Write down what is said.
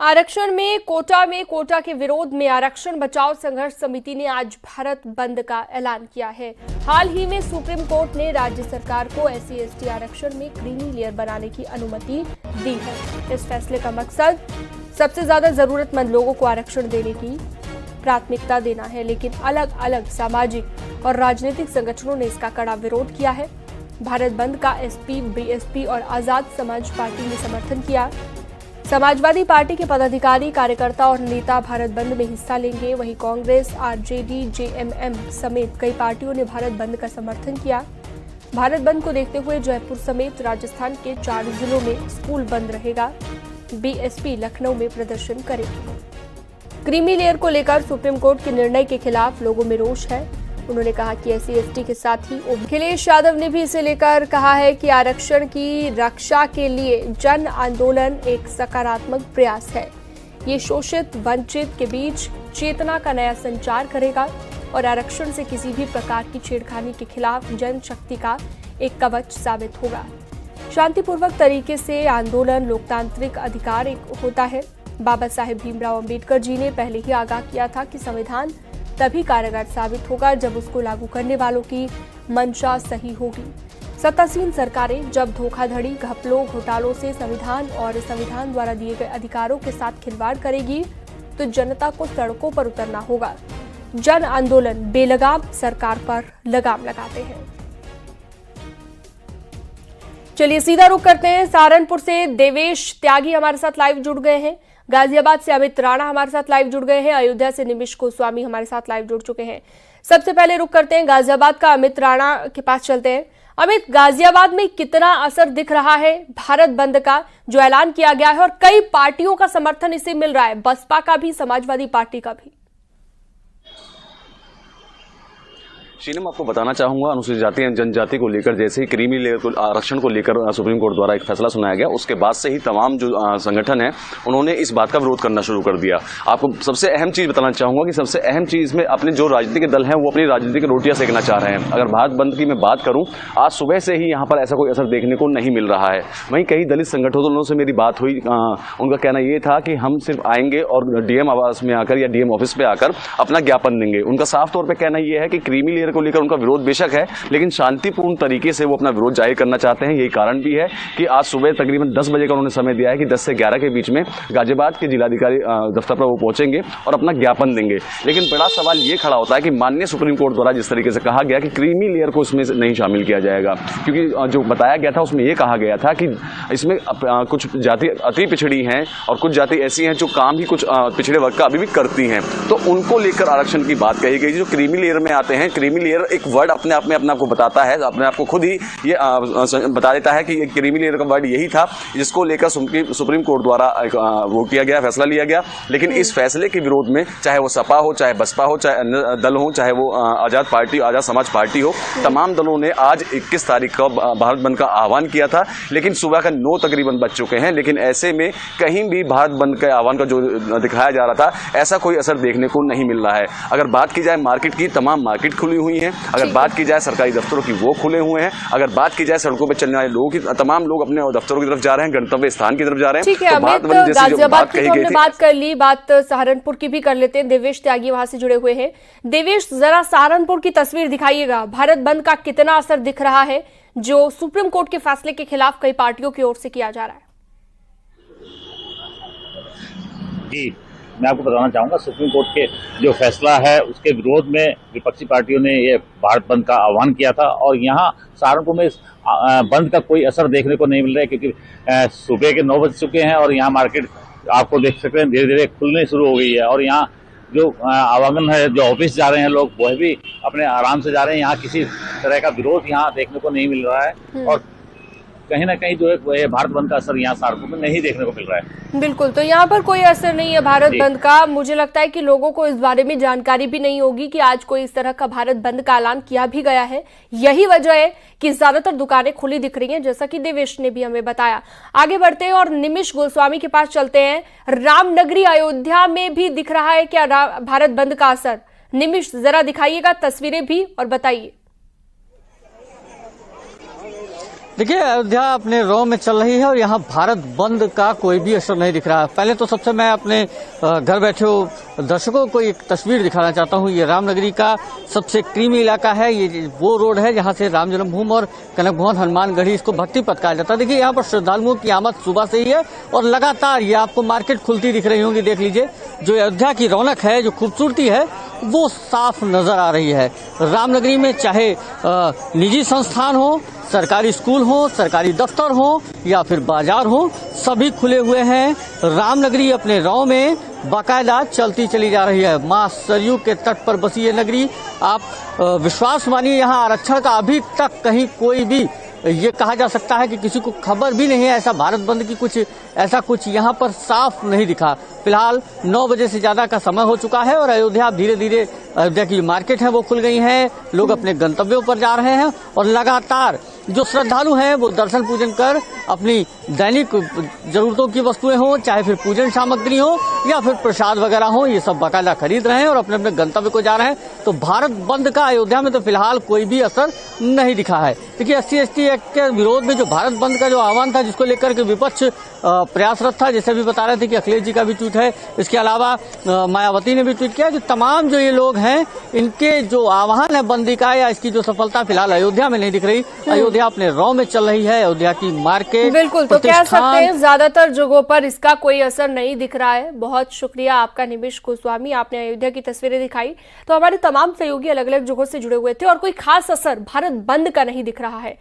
आरक्षण में कोटा के विरोध में आरक्षण बचाओ संघर्ष समिति ने आज भारत बंद का ऐलान किया है। हाल ही में सुप्रीम कोर्ट ने राज्य सरकार को SC/ST आरक्षण में क्रीमी लेयर बनाने की अनुमति दी है। इस फैसले का मकसद सबसे ज्यादा जरूरतमंद लोगों को आरक्षण देने की प्राथमिकता देना है, लेकिन अलग अलग सामाजिक और राजनीतिक संगठनों ने इसका कड़ा विरोध किया है। भारत बंद का SP, BSP और आजाद समाज पार्टी ने समर्थन किया। समाजवादी पार्टी के पदाधिकारी, कार्यकर्ता और नेता भारत बंद में हिस्सा लेंगे। वहीं कांग्रेस, RJD, JMM समेत कई पार्टियों ने भारत बंद का समर्थन किया। भारत बंद को देखते हुए जयपुर समेत राजस्थान के 4 जिलों में स्कूल बंद रहेगा। BSP लखनऊ में प्रदर्शन करेगी। क्रीमी लेयर को लेकर सुप्रीम कोर्ट के निर्णय के खिलाफ लोगों में रोष है। उन्होंने कहा कि SC/ST के साथ ही अखिलेश यादव ने भी इसे लेकर कहा है कि आरक्षण की रक्षा के लिए जन आंदोलन एक सकारात्मक प्रयास है। ये शोषित वंचित के बीच चेतना का नया संचार करेगा और आरक्षण से किसी भी प्रकार की छेड़खानी के खिलाफ जनशक्ति का एक कवच साबित होगा। शांतिपूर्वक तरीके से आंदोलन लोकतांत्रिक अधिकार होता है। बाबा साहेब भीमराव अंबेडकर जी ने पहले ही आगाह किया था कि संविधान तभी कारगर साबित होगा जब उसको लागू करने वालों की मंशा सही होगी। सत्तासीन सरकारें जब धोखाधड़ी, घपलों, घोटालों से संविधान और संविधान द्वारा दिए गए अधिकारों के साथ खिलवाड़ करेगी तो जनता को सड़कों पर उतरना होगा। जन आंदोलन बेलगाम सरकार पर लगाम लगाते हैं। चलिए सीधा रुख करते हैं। सहारनपुर से देवेश त्यागी हमारे साथ लाइव जुड़ गए हैं। गाजियाबाद से अमित राणा हमारे साथ लाइव जुड़ गए हैं। अयोध्या से निमिष गोस्वामी हमारे साथ लाइव जुड़ चुके हैं। सबसे पहले रुख करते हैं गाजियाबाद का, अमित राणा के पास चलते हैं। अमित, गाजियाबाद में कितना असर दिख रहा है भारत बंद का जो ऐलान किया गया है, और कई पार्टियों का समर्थन इसे मिल रहा है, बसपा का भी, समाजवादी पार्टी का भी? शीनम, आपको बताना चाहूंगा, अनुसूचित जाति एवं जनजाति को लेकर जैसे ही क्रीमी लेयर को आरक्षण को लेकर सुप्रीम कोर्ट द्वारा एक फैसला सुनाया गया, उसके बाद से ही तमाम जो संगठन है उन्होंने इस बात का विरोध करना शुरू कर दिया। आपको सबसे अहम चीज बताना चाहूंगा कि सबसे अहम चीज में अपने जो राजनीतिक दल हैं वो अपनी राजनीतिक रोटियां सेकना चाह रहे हैं। अगर भारत बंद की मैं बात करूं, आज सुबह से ही यहाँ पर ऐसा कोई असर देखने को नहीं मिल रहा है। वहीं कई दलित संगठनों से मेरी बात हुई, उनका कहना यह था कि हम सिर्फ आएंगे और DM आवास में आकर या DM ऑफिस पे आकर अपना ज्ञापन देंगे। उनका साफ तौर पर कहना यह है कि क्रीमी लेयर को लेकर उनका विरोध बेशक है, लेकिन शांतिपूर्ण तरीके से वो अपना विरोध जाहिर करना चाहते हैं। यही कारण भी है कि आज सुबह तकरीबन 10 बजे का उन्होंने समय दिया है कि 10 से 11 के बीच में गाजियाबाद के जिलाधिकारी दफ्तर पर वो पहुंचेंगे और अपना ज्ञापन देंगे। लेकिन बड़ा सवाल ये खड़ा होता है कि माननीय सुप्रीम कोर्ट द्वारा जिस तरीके से कहा गया कि क्रीमी लेयर को इसमें नहीं शामिल किया जाएगा, क्योंकि जो बताया गया था उसमें यह कहा गया था कि इसमें कुछ जाति अति पिछड़ी हैं और कुछ जाति ऐसी हैं जो काम ही कुछ पिछड़े वर्ग का अभी भी करती हैं, तो उनको लेकर आरक्षण की बात कही गई। जो क्रीमी लेयर में आते हैं, क्रीमी लेयर एक वर्ड अपने आप में अपने आप को बताता है, अपने आप को खुद ही ये बता देता है कि क्रीमी लेयर का वर्ड यही था जिसको लेकर सुप्रीम कोर्ट द्वारा वो किया गया, फैसला लिया गया। लेकिन इस फैसले के विरोध में चाहे वो सपा हो, चाहे बसपा हो, चाहे अन्य दल हो, चाहे वो आजाद पार्टी, आजाद समाज पार्टी हो, तमाम दलों ने आज 21 तारीख को भारत बंद का आह्वान किया था। लेकिन सुबह का 9 तकरीबन बज चुके हैं, लेकिन ऐसे में कहीं भी भारत बंद के आह्वान का जो दिखाया जा रहा था ऐसा कोई असर देखने को नहीं मिल रहा है। अगर बात की जाए मार्केट की, तमाम मार्केट खुली हुई है। अगर बात की जाए सरकारी दफ्तरों की, वो खुले हुए हैं। अगर बात की जाए सड़कों पर चलने वाले लोगों की, तमाम लोग अपने दफ्तरों की तरफ जा रहे हैं, गंतव्य स्थान की तरफ जा रहे हैं। ठीक है, गाजियाबाद की हमने बात कर ली, बात सहारनपुर की भी कर लेते हैं। देवेश त्यागी वहां से जुड़े हुए हैं। देवेश, जरा सहारनपुर की तस्वीर दिखाइएगा, भारत बंद का कितना असर दिख रहा है जो सुप्रीम कोर्ट के फैसले के खिलाफ कई पार्टियों की ओर से किया जा रहा है? जी, मैं आपको बताना चाहूंगा, सुप्रीम कोर्ट के जो फैसला है उसके विरोध में विपक्षी पार्टियों ने ये भारत बंद का आह्वान किया था, और यहाँ सहारनपुर में बंद का कोई असर देखने को नहीं मिल रहा है, क्योंकि सुबह के 9 बज चुके हैं और यहाँ मार्केट आपको देख सकते हैं धीरे धीरे खुलने शुरू हो गई है। और यहाँ जो आवागमन है, जो ऑफिस जा रहे हैं लोग, वह भी अपने आराम से जा रहे हैं। यहाँ किसी तरह का विरोध यहाँ देखने को नहीं मिल रहा है, और कहीं ना कहीं जो है भारत बंद का असर यहाँ सहारनपुर में नहीं देखने को मिल रहा है। बिल्कुल, तो यहाँ पर कोई असर नहीं है भारत बंद का। मुझे लगता है कि लोगों को इस बारे में जानकारी भी नहीं होगी कि आज कोई इस तरह का भारत बंद का ऐलान किया भी गया है। यही वजह है कि ज्यादातर दुकानें खुली दिख रही हैं, जैसा कि देवेश ने भी हमें बताया। आगे बढ़ते हैं और निमिष गोस्वामी के पास चलते हैं। रामनगरी अयोध्या में भी दिख रहा है क्या भारत बंद का असर? निमिष, जरा दिखाइएगा तस्वीरें भी और बताइए। देखिए, अयोध्या अपने रॉ में चल रही है और यहाँ भारत बंद का कोई भी असर नहीं दिख रहा है। पहले तो सबसे मैं अपने घर बैठे दर्शकों को एक तस्वीर दिखाना चाहता हूँ। ये रामनगरी का सबसे क्रीमी इलाका है। ये वो रोड है जहाँ से राम जन्मभूमि और कनक भवन हनुमानगढ़ी, इसको भक्ति पथ कहा जाता है। देखिए, यहाँ पर श्रद्धालुओं की आमद सुबह से ही है और लगातार ये आपको मार्केट खुलती दिख रही होंगी। देख लीजिए, जो अयोध्या की रौनक है, जो खूबसूरती है, वो साफ नजर आ रही है। रामनगरी में चाहे निजी संस्थान हो, सरकारी स्कूल हो, सरकारी दफ्तर हो या फिर बाजार हो, सभी खुले हुए हैं। रामनगरी अपने रॉ में बाकायदा चलती चली जा रही है। मां सरयू के तट पर बसी ये नगरी, आप विश्वास मानिए, यहाँ आरक्षण का अभी तक कहीं कोई भी ये कहा जा सकता है कि किसी को खबर भी नहीं है ऐसा भारत बंद की ऐसा कुछ यहाँ पर साफ नहीं दिखा। फिलहाल 9 बजे से ज्यादा का समय हो चुका है और अयोध्या धीरे धीरे, अयोध्या की मार्केट है वो खुल गई है, लोग अपने गंतव्यों पर जा रहे हैं और लगातार जो श्रद्धालु हैं वो दर्शन पूजन कर अपनी दैनिक जरूरतों की वस्तुएं हो, चाहे फिर पूजन सामग्री हो या फिर प्रसाद वगैरह हो, ये सब बाकायदा खरीद रहे हैं और अपने अपने गंतव्य को जा रहे हैं। तो भारत बंद का अयोध्या में तो फिलहाल कोई भी असर नहीं दिखा है। देखिए, SC/ST एक्ट के विरोध में जो भारत बंद का जो आह्वान था, जिसको लेकर के विपक्ष प्रयासरत था, जैसे भी बता रहे थे कि अखिलेश जी का भी ट्वीट है, इसके अलावा मायावती ने भी ट्वीट किया कि तमाम जो ये लोग हैं, इनके जो आह्वान है बंदी का या इसकी जो सफलता फिलहाल अयोध्या में नहीं दिख रही। अयोध्या अपने रॉ में चल रही है, अयोध्या की मार्केट, बिल्कुल, तो कह सकते हैं ज्यादातर जगहों पर इसका कोई असर नहीं दिख रहा है। बहुत शुक्रिया आपका निमिष गोस्वामी, आपने अयोध्या की तस्वीरें दिखाई। तो हमारे तमाम सहयोगी अलग अलग जगहों से जुड़े हुए थे और कोई खास असर भारत बंद का नहीं दिख रहा है।